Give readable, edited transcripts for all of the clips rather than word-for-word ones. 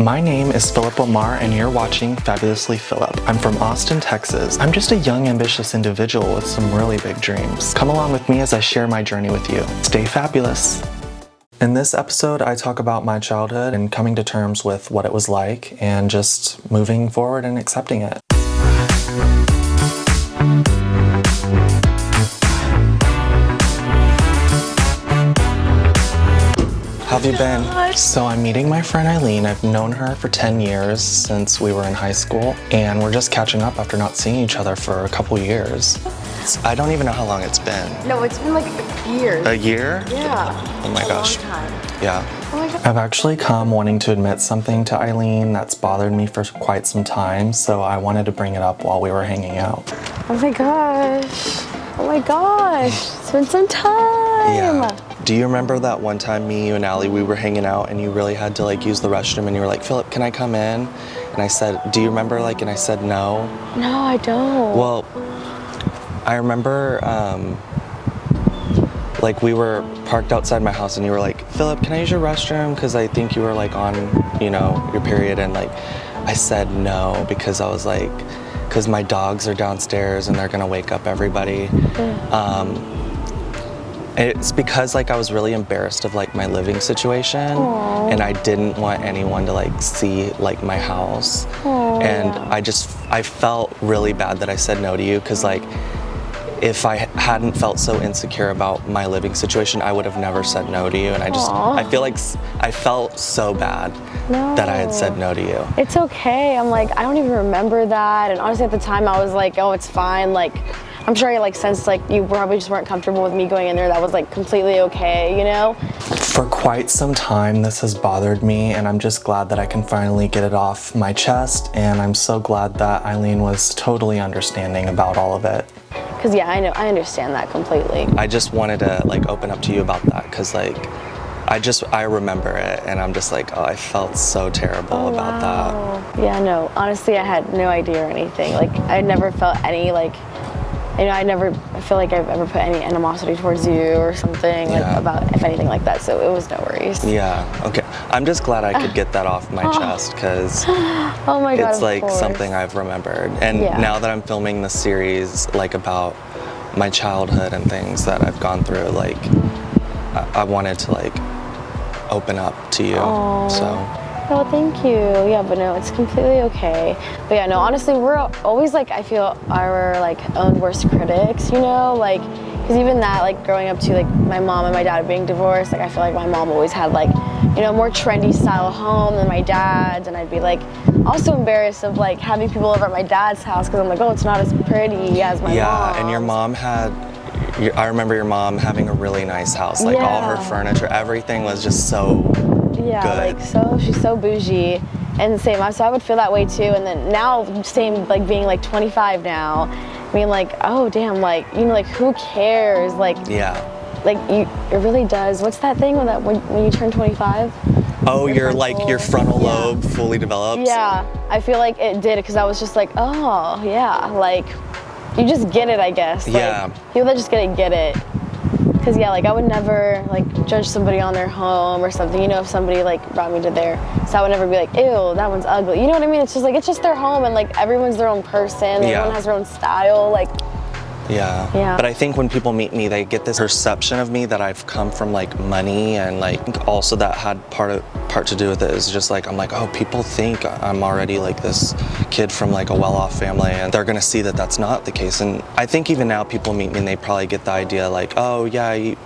My name is Philip Lamar and you're watching Fabulously Philip. I'm from Austin, Texas. I'm just a young, ambitious individual with some really big dreams. Come along with me as I share my journey with you. Stay fabulous. In this episode, I talk about my childhood and coming to terms with what it was like and just moving forward and accepting it. How have you been? So I'm meeting my friend Eileen. I've known her for 10 years since we were in high school, and we're just catching up after not seeing each other for a couple years. I don't even know how long it's been. No, it's been like years. A year? Yeah. Oh my gosh. A long time. Yeah. Oh my God. I've actually come wanting to admit something to Eileen that's bothered me for quite some time, so I wanted to bring it up while we were hanging out. Oh my gosh. Oh my gosh. It's been some time. Yeah. Do you remember that one time me, you, and Allie, we were hanging out and you really had to use the restroom and you were like, Philip, can I come in? And I said, do you remember and I said no? No, I don't. Well, I remember we were parked outside my house and you were like, Philip, can I use your restroom? Because I think you were on, your period. And I said no because I was because my dogs are downstairs and they're gonna wake up everybody. It's because I was really embarrassed of my living situation. Aww. And I didn't want anyone to see my house. Aww, and yeah. I felt really bad that I said no to you because if I hadn't felt so insecure about my living situation, I would have never said no to you. And I feel like I felt so bad that I had said no to you. It's okay. I'm I don't even remember that. And honestly, at the time, I was oh, it's fine. I'm sure I sensed you probably just weren't comfortable with me going in there. That was completely okay, For quite some time, this has bothered me, and I'm just glad that I can finally get it off my chest. And I'm so glad that Eileen was totally understanding about all of it. Because yeah, I understand that completely. I just wanted to open up to you about that because I remember it and I'm just oh, I felt so terrible about that. Yeah, no, honestly, I had no idea or anything. I never felt any I feel like I've ever put any animosity towards you or something about if anything like that. So it was no worries. Yeah. Okay. I'm just glad I could get that off my chest because oh my God, it's something I've remembered. And now that I'm filming the series about my childhood and things that I've gone through, I wanted to open up to you. Aww. So. Oh, thank you. Yeah, but no, it's completely okay. But yeah, no, honestly, we're always I feel our own worst critics, because even that, growing up to my mom and my dad being divorced, I feel my mom always had more trendy style home than my dad's, and I'd be also embarrassed of having people over at my dad's house because I'm oh, it's not as pretty as my mom. Yeah, and your mom had. I remember your mom having a really nice house, all her furniture, everything was just so good. She's so bougie, and same. So I would feel that way too. And then now, same being 25 now, being oh damn, who cares? It really does. What's that thing when you turn 25? Oh, your frontal lobe fully develops. Yeah, I feel it did because I was just oh yeah, you just get it, I guess. People that just get it. Because yeah, I would never judge somebody on their home or something, if somebody brought me to their, so I would never be ew, that one's ugly. You know what I mean? It's just their home, and everyone's their own person, everyone has their own style, Yeah. But I think when people meet me, they get this perception of me that I've come from money, and also that had part to do with it is just I'm oh, people think I'm already this kid from a well-off family, and they're gonna see that that's not the case. And I think even now people meet me and they probably get the idea oh yeah, you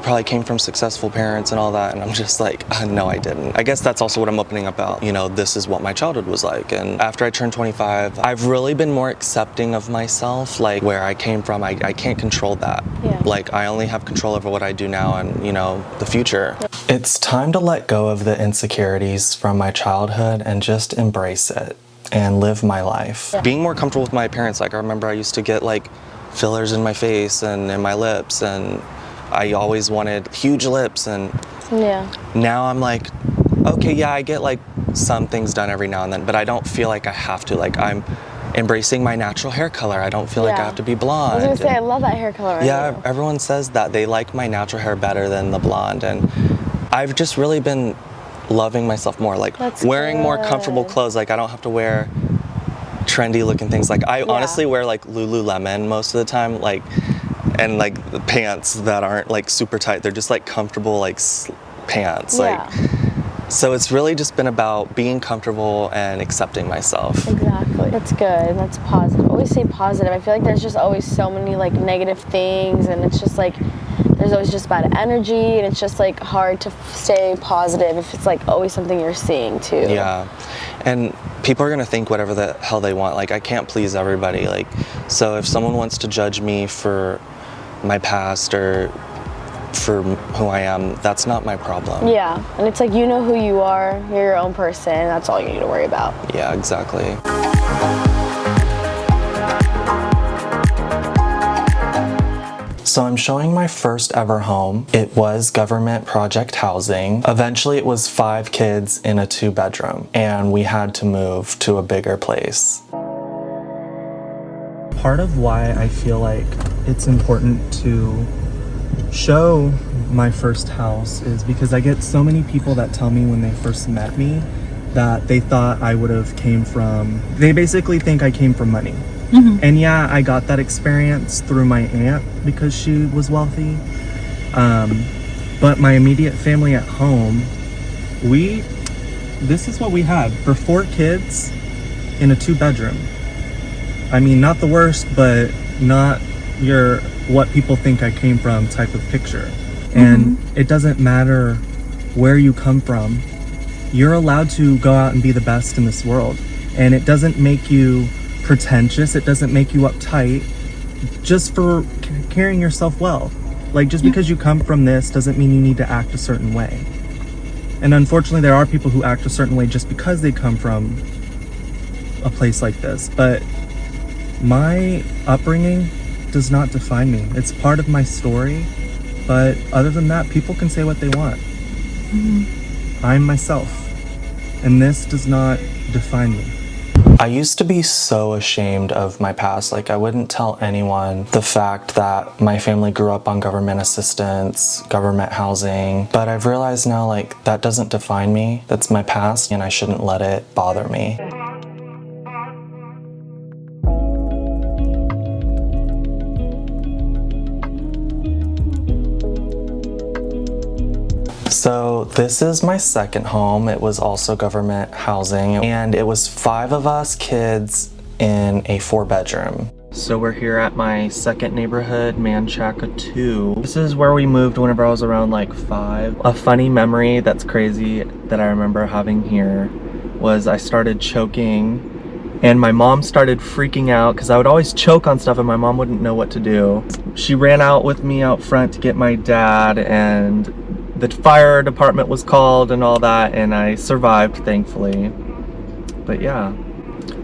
probably came from successful parents and all that, and I'm just no, I didn't. I guess that's also what I'm opening up about. This is what my childhood was like. And after I turned 25, I've really been more accepting of myself, where I came from. I can't control that. Yeah. I only have control over what I do now and the future. It's time to let go of the insecurities from my childhood and just embrace it and live my life. Yeah. Being more comfortable with my appearance, I remember I used to get fillers in my face and in my lips, and I always wanted huge lips, and now I'm okay, yeah, I get some things done every now and then, but I don't feel I have to. I'm embracing my natural hair color. I don't feel I have to be blonde. I was gonna say, I love that hair color. Yeah, everyone says that they like my natural hair better than the blonde, and I've just really been loving myself more, like That's wearing more good. comfortable clothes. Like I don't have to wear trendy looking things. Like I honestly wear like Lululemon most of the time, like, and like the pants that aren't like super tight. They're just like comfortable like pants. Yeah. Like, so it's really just been about being comfortable and accepting myself. Exactly. That's good. That's positive. Always say positive. I feel like there's just always so many like negative things, and it's just like there's always just bad energy, and it's just like hard to stay positive if it's like always something you're seeing too. Yeah. And people are gonna think whatever the hell they want. Like I can't please everybody. Like, so if someone wants to judge me for my past or for who I am, that's not my problem. Yeah, and it's like you know who you are, you're your own person, that's all you need to worry about. Yeah, exactly. So I'm showing my first ever home. It was government project housing. Eventually it was 5 kids in a 2-bedroom, and we had to move to a bigger place. Part of why I feel like it's important to show my first house is because I get so many people that tell me when they first met me that they thought I would have they basically think I came from money. Mm-hmm. And yeah, I got that experience through my aunt because she was wealthy. But my immediate family at home, this is what we had for 4 kids in a 2-bedroom. I mean, not the worst, but not your what people think I came from type of picture. Mm-hmm. And it doesn't matter where you come from. You're allowed to go out and be the best in this world. And it doesn't make you pretentious. It doesn't make you uptight just for carrying yourself well. Like just because you come from this doesn't mean you need to act a certain way. And unfortunately, there are people who act a certain way just because they come from a place like this. But my upbringing does not define me. It's part of my story. But other than that, people can say what they want. Mm-hmm. I'm myself. And this does not define me. I used to be so ashamed of my past. Like I wouldn't tell anyone the fact that my family grew up on government assistance, government housing. But I've realized now like that doesn't define me. That's my past and I shouldn't let it bother me. So this is my second home. It was also government housing, and it was 5 of us kids in a 4-bedroom. So we're here at my second neighborhood, Manchaca 2. This is where we moved whenever I was around like 5. A funny memory that's crazy that I remember having here was I started choking and my mom started freaking out because I would always choke on stuff and my mom wouldn't know what to do. She ran out with me out front to get my dad, and the fire department was called and all that, and I survived, thankfully. But yeah,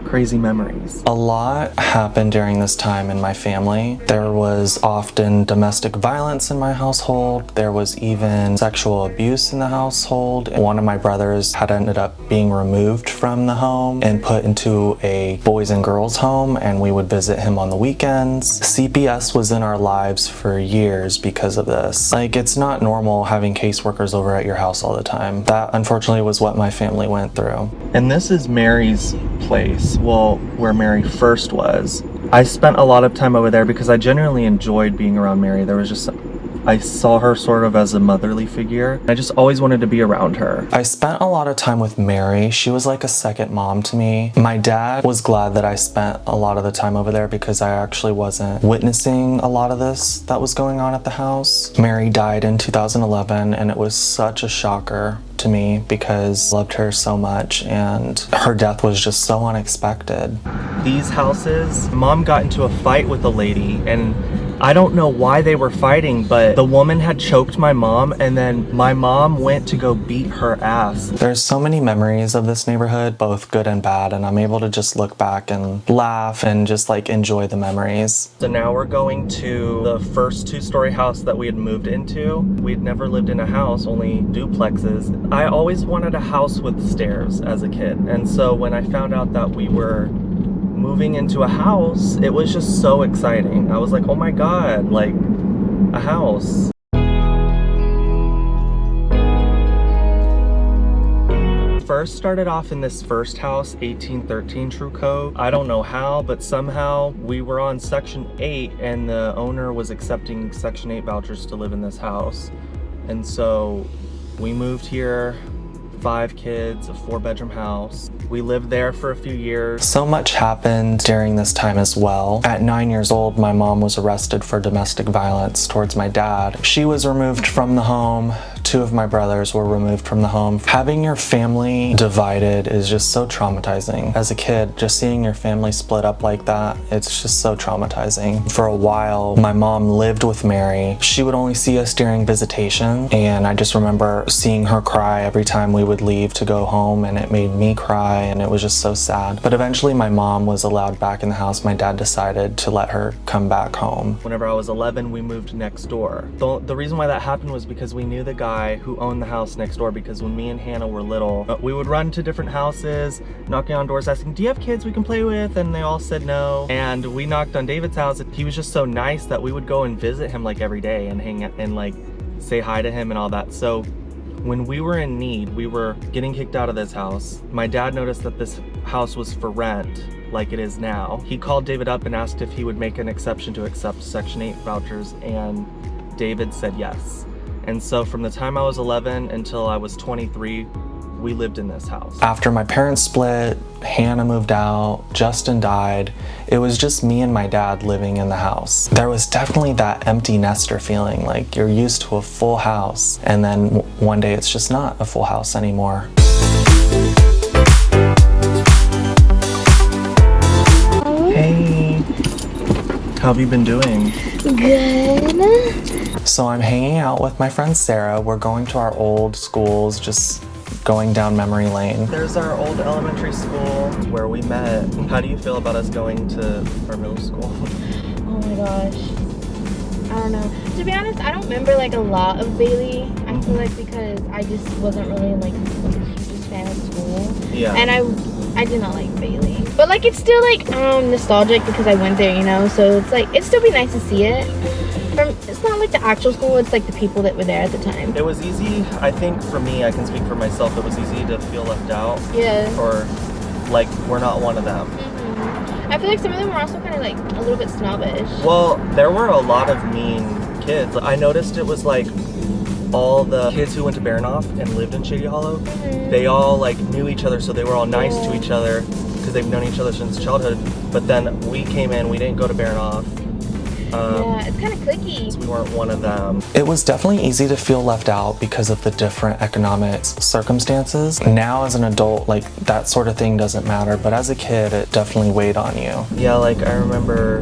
crazy memories. A lot happened during this time in my family. There was often domestic violence in my household. There was even sexual abuse in the household. One of my brothers had ended up being removed from the home and put into a boys and girls home, and we would visit him on the weekends. CPS was in our lives for years because of this. Like, it's not normal having caseworkers over at your house all the time. That unfortunately was what my family went through. And this is Mary's place. Well, where Mary first was. I spent a lot of time over there because I genuinely enjoyed being around Mary. I saw her sort of as a motherly figure. I just always wanted to be around her. I spent a lot of time with Mary. She was like a second mom to me. My dad was glad that I spent a lot of the time over there because I actually wasn't witnessing a lot of this that was going on at the house. Mary died in 2011, and it was such a shocker to me because I loved her so much, and her death was just so unexpected. These houses, Mom got into a fight with a lady, and I don't know why they were fighting, but the woman had choked my mom, and then my mom went to go beat her ass. There's so many memories of this neighborhood, both good and bad, and I'm able to just look back and laugh and just like enjoy the memories. So now we're going to the first 2-story house that we had moved into. We'd never lived in a house, only duplexes. I always wanted a house with stairs as a kid, and so when I found out that we were moving into a house, it was just so exciting. I was like, oh my god, like a house. first started off in this first house, 1813 True Cove. I don't know how, but somehow we were on Section 8 and the owner was accepting Section 8 vouchers to live in this house. And so we moved here, 5 kids, a 4-bedroom house. We lived there for a few years. So much happened during this time as well. At 9 years old, my mom was arrested for domestic violence towards my dad. She was removed from the home. 2 of my brothers were removed from the home. Having your family divided is just so traumatizing. As a kid, just seeing your family split up like that, it's just so traumatizing. For a while, my mom lived with Mary. She would only see us during visitation, and I just remember seeing her cry every time we would leave to go home, and it made me cry, and it was just so sad. But eventually my mom was allowed back in the house. My dad decided to let her come back home. Whenever I was 11, we moved next door. The reason why that happened was because we knew the guy who owned the house next door, because when me and Hannah were little, we would run to different houses, knocking on doors asking, do you have kids we can play with? And they all said no. And we knocked on David's house, and he was just so nice that we would go and visit him like every day and hang out and like say hi to him and all that. So when we were in need, we were getting kicked out of this house. My dad noticed that this house was for rent, like it is now. He called David up and asked if he would make an exception to accept Section 8 vouchers, and David said yes. And so from the time I was 11 until I was 23, we lived in this house. After my parents split, Hannah moved out, Justin died, it was just me and my dad living in the house. There was definitely that empty nester feeling, like you're used to a full house, and then one day it's just not a full house anymore. Hey, how have you been doing? Good. So I'm hanging out with my friend Sarah. We're going to our old schools, just going down memory lane. There's our old elementary school where we met. How do you feel about us going to our middle school? Oh my gosh. I don't know. To be honest, I don't remember like a lot of Bailey. I feel like because I just wasn't really like the hugest fan of school. Yeah. And I did not like Bailey. But like it's still like nostalgic because I went there, you know, so it's like it'd still be nice to see it. It's not like the actual school, it's like the people that were there at the time. It was easy, I think for me, I can speak for myself, it was easy to feel left out. Yeah. Or like we're not one of them. I feel like some of them were also kind of like a little bit snobbish. Well, there were a lot of mean kids. I noticed it was like all the kids who went to Baranoff and lived in Shady Hollow, they all like knew each other, so they were all nice to each other because they've known each other since childhood. But then we came in, we didn't go to Baranoff. Yeah, it's kind of cliquey. We weren't one of them. It was definitely easy to feel left out because of the different economic circumstances. Now as an adult, like that sort of thing doesn't matter, but as a kid, it definitely weighed on you. Yeah, like I remember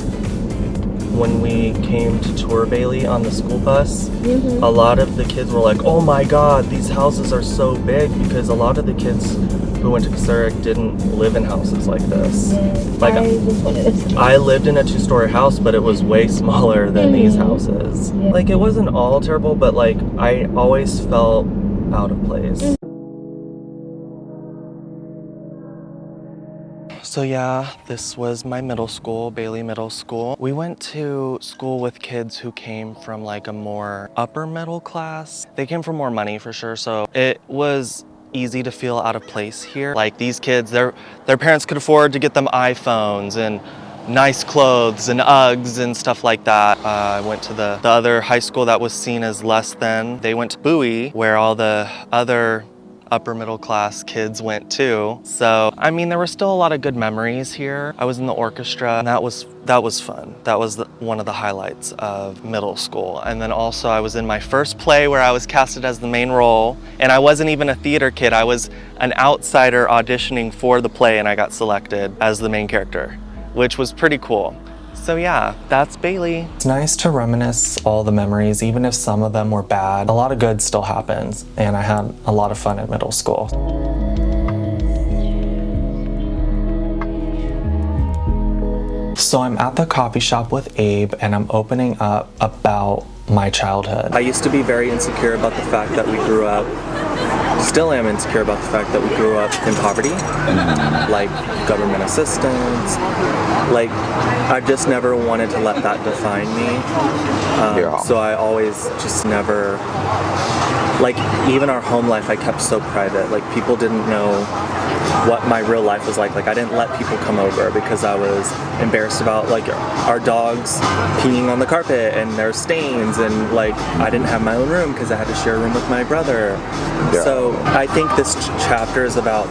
when we came to tour Bailey on the school bus, a lot of the kids were like, oh my God, these houses are so big, because a lot of the kids who went to Kasuric didn't live in houses like this. Like I lived in a 2-story house, but it was way smaller than these houses. Like it wasn't all terrible, but like I always felt out of place. So yeah, this was my middle school, Bailey Middle School. We went to school with kids who came from like a more upper middle class. They came from more money for sure, so it was easy to feel out of place here. Like these kids, their parents could afford to get them iPhones and nice clothes and Uggs and stuff like that. I went to the other high school that was seen as less than. They went to Bowie, where all the other upper middle class kids went too. So, I mean, there were still a lot of good memories here. I was in the orchestra, and that was fun. That was one of the highlights of middle school. And then also I was in my first play where I was casted as the main role, and I wasn't even a theater kid. I was an outsider auditioning for the play, and I got selected as the main character, which was pretty cool. So yeah, that's Bailey. It's nice to reminisce all the memories, even if some of them were bad. A lot of good still happens, and I had a lot of fun at middle school. So I'm at the coffee shop with Abe, and I'm opening up about my childhood. I used to be very insecure about the fact that we grew up still am insecure about the fact that we grew up in poverty, like government assistance. Like, I just never wanted to let that define me. So I always just never, like, even our home life I kept so private. Like, people didn't know what my real life was like. Like, I didn't let people come over because I was embarrassed about, like, our dogs peeing on the carpet and their stains, and like I didn't have my own room because I had to share a room with my brother. So I think this chapter is about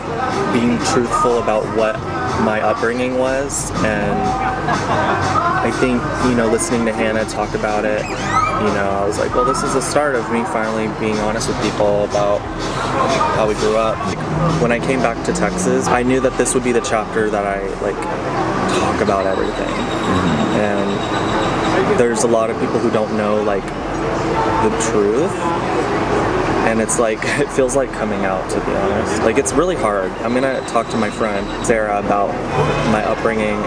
being truthful about what my upbringing was, and I think, you know, listening to Hannah talk about it, you know, I was like, well, this is the start of me finally being honest with people about how we grew up. When I came back to Texas, I knew that this would be the chapter that I, like, talk about everything. And there's a lot of people who don't know, like, the truth. And it's like, it feels like coming out, to be honest. Like, it's really hard. I'm gonna talk to my friend Sarah about my upbringing.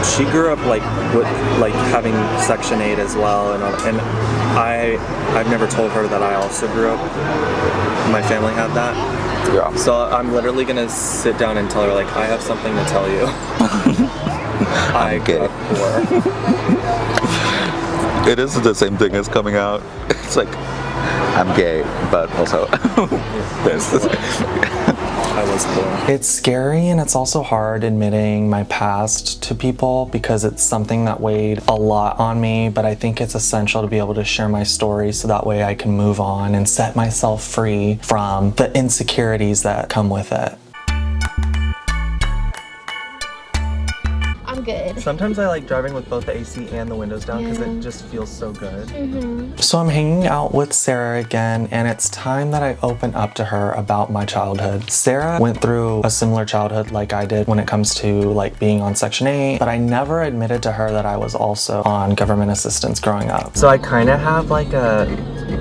She grew up like with like having Section 8 as well, and I've never told her that I also grew up. My family had that. Yeah. So I'm literally gonna sit down and tell her, like, I have something to tell you. I grew up poor. It is the same thing as coming out. It's like, I'm gay, but also this. I was poor. It's scary, and it's also hard admitting my past to people because it's something that weighed a lot on me, but I think it's essential to be able to share my story so that way I can move on and set myself free from the insecurities that come with it. I'm good. Sometimes I like driving with both the AC and the windows down because it just feels so good. So I'm hanging out with Sarah again, and it's time that I open up to her about my childhood. Sarah went through a similar childhood like I did when it comes to like being on Section 8, but I never admitted to her that I was also on government assistance growing up. So I kind of have like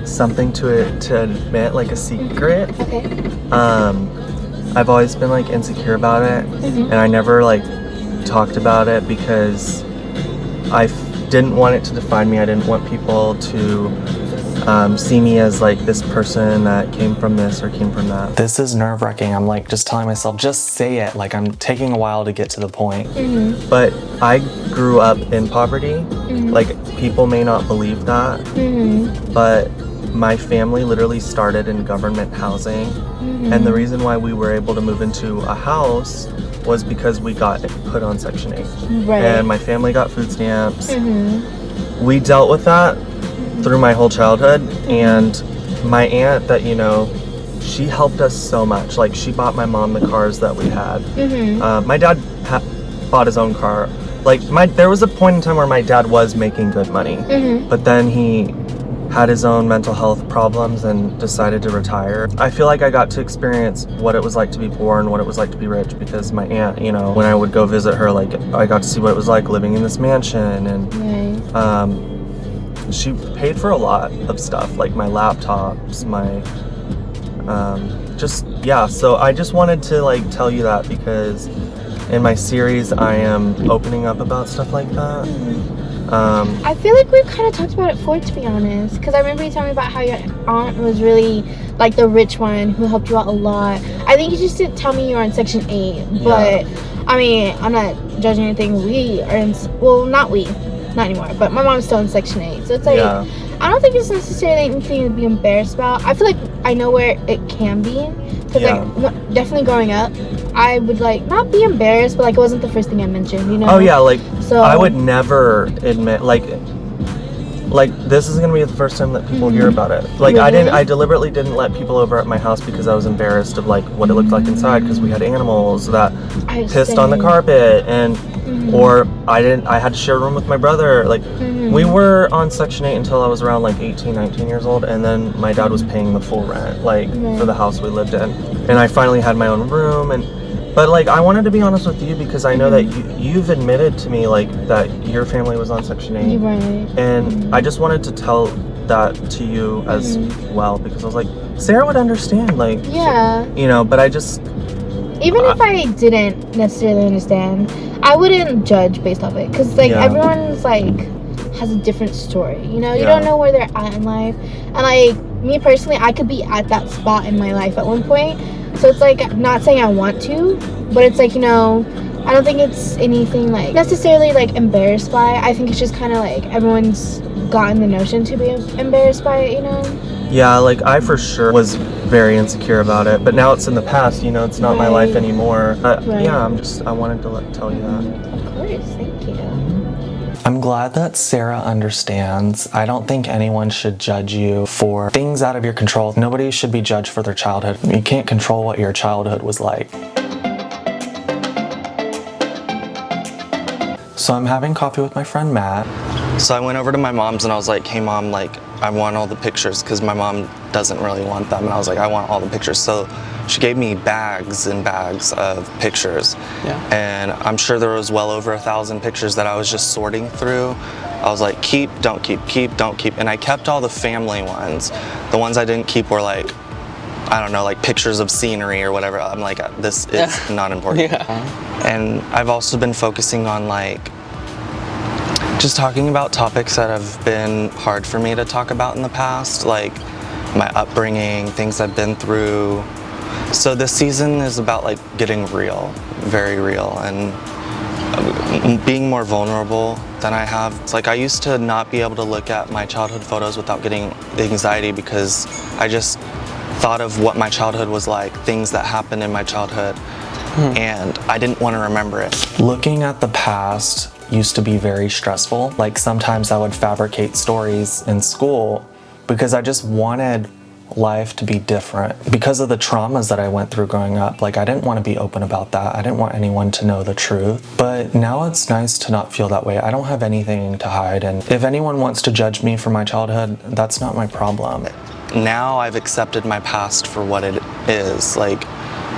something to admit, like a secret. Okay. I've always been like insecure about it, and I never like talked about it because I didn't want it to define me. I didn't want people to see me as like this person that came from this or came from that. This is nerve-wracking. I'm like just telling myself, just say it. Like I'm taking a while to get to the point. But I grew up in poverty. Like, people may not believe that, but my family literally started in government housing, and the reason why we were able to move into a house was because we got put on Section 8. Right. And my family got food stamps. We dealt with that through my whole childhood, and my aunt that, you know, she helped us so much. Like, she bought my mom the cars that we had. My dad bought his own car. Like, there was a point in time where my dad was making good money, but then he had his own mental health problems and decided to retire. I feel like I got to experience what it was like to be poor and what it was like to be rich because my aunt, you know, when I would go visit her, like, I got to see what it was like living in this mansion, and she paid for a lot of stuff, like my laptops, my so I just wanted to like tell you that because in my series I am opening up about stuff like that. I feel like we've kind of talked about it before, to be honest, because I remember you telling me about how your aunt was really like the rich one who helped you out a lot. I think you just didn't tell me you were in Section 8, but I mean, I'm not judging anything. We are in, well, not anymore, but my mom's still in Section 8, so it's like, I don't think it's necessarily anything to be embarrassed about. I feel like I know where it can be, because like, definitely growing up, I would like not be embarrassed, but like it wasn't the first thing I mentioned, you know? Oh yeah, like, so I would never admit, like this is gonna be the first time that people hear about it. Like, really? I deliberately didn't let people over at my house because I was embarrassed of like what it looked like inside, because we had animals that pissed on the carpet, and or I had to share a room with my brother. Like, we were on Section 8 until I was around like 18, 19 years old, and then my dad was paying the full rent, like, for the house we lived in. And I finally had my own room, but like, I wanted to be honest with you because I know that you've admitted to me like that your family was on Section 8. Right. And I just wanted to tell that to you as well, because I was like, Sarah would understand, like, you know, but I just... Even if I didn't necessarily understand, I wouldn't judge based off it, because like everyone's like has a different story, you know? You don't know where they're at in life, and like me personally, I could be at that spot in my life at one point. So it's like, not saying I want to, but it's like, you know, I don't think it's anything like necessarily like embarrassed by it. I think it's just kind of like everyone's gotten the notion to be embarrassed by it, you know? Yeah, like I for sure was very insecure about it, but now it's in the past, you know, it's not my life anymore. Right. Yeah, I wanted to tell you that. Of course, thank you. I'm glad that Sarah understands. I don't think anyone should judge you for things out of your control. Nobody should be judged for their childhood. You can't control what your childhood was like. So I'm having coffee with my friend Matt. So I went over to my mom's and I was like, hey mom, like I want all the pictures because my mom doesn't really want them. And I was like, I want all the pictures. So she gave me bags and bags of pictures. Yeah. And I'm sure there was well over 1,000 pictures that I was just sorting through. I was like, keep, don't keep, keep, don't keep. And I kept all the family ones. The ones I didn't keep were like, I don't know, like pictures of scenery or whatever. I'm like, this is not important. Yeah. And I've also been focusing on like, just talking about topics that have been hard for me to talk about in the past, like my upbringing, things I've been through. So this season is about like getting real, very real, and being more vulnerable than I have. It's like I used to not be able to look at my childhood photos without getting anxiety because I just thought of what my childhood was like, things that happened in my childhood, and I didn't want to remember it. Looking at the past used to be very stressful. Like sometimes I would fabricate stories in school because I just wanted life to be different because of the traumas that I went through growing up. Like I didn't want to be open about that. I didn't want anyone to know the truth. But now it's nice to not feel that way. I don't have anything to hide, and if anyone wants to judge me for my childhood, that's not my problem. Now I've accepted my past for what it is. Like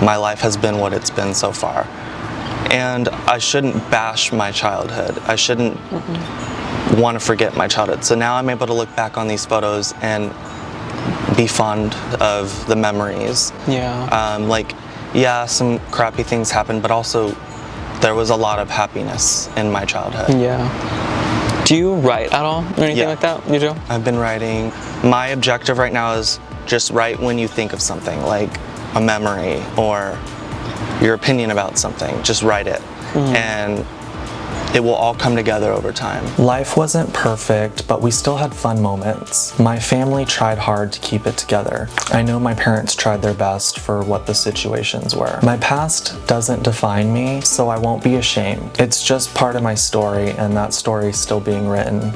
my life has been what it's been so far. And I shouldn't bash my childhood. I shouldn't want to forget my childhood. So now I'm able to look back on these photos and be fond of the memories. Yeah. Like, yeah, some crappy things happened, but also there was a lot of happiness in my childhood. Yeah. Do you write at all or anything like that? You do? I've been writing. My objective right now is just write when you think of something, like a memory or your opinion about something. Just write it. And it will all come together over time. Life wasn't perfect, but we still had fun moments. My family tried hard to keep it together. I know my parents tried their best for what the situations were. My past doesn't define me, so I won't be ashamed. It's just part of my story, and that story is still being written.